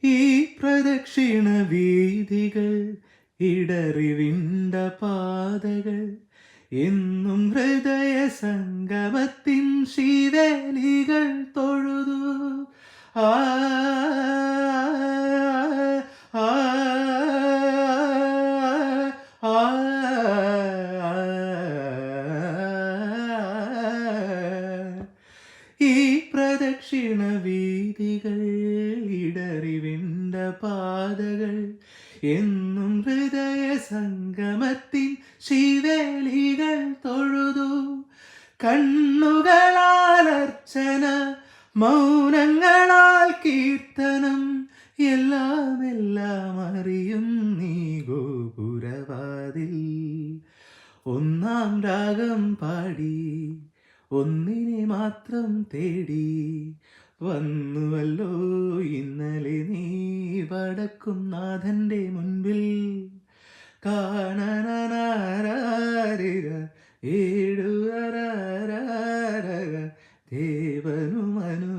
ഈ പ്രദക്ഷിണ വീതികൾ ഇടറിവിണ്ട പാതകൾ എന്നും ഹൃദയ സംഗമത്തിൻ ശീവേലികൾ തൊഴുതു. ആ ആ ആ ഈ പ്രദക്ഷിണ വീതികൾ ഇടറിവിണ്ട പാതകൾ എന്നും ഹൃദയ സംഗമത്തിൻ ശിവേലികൾ തൊഴുതു. കണ്ണുകളാൽ അർച്ചന, മൗനങ്ങളാൽ കീർത്തനം, എല്ലാം എല്ലാം അറിയും നീ ഗോപുരവാതിൽ. ഒന്നാം രാഗം പാടി ഒന്നിനെ മാത്രം തേടി വന്നുവല്ലോ ഇന്നലെ നീ വടക്കും നാഥന്റെ മുൻപിൽ. കാണാനാരാരിര ഏഴുവരാര ദേവനും അനു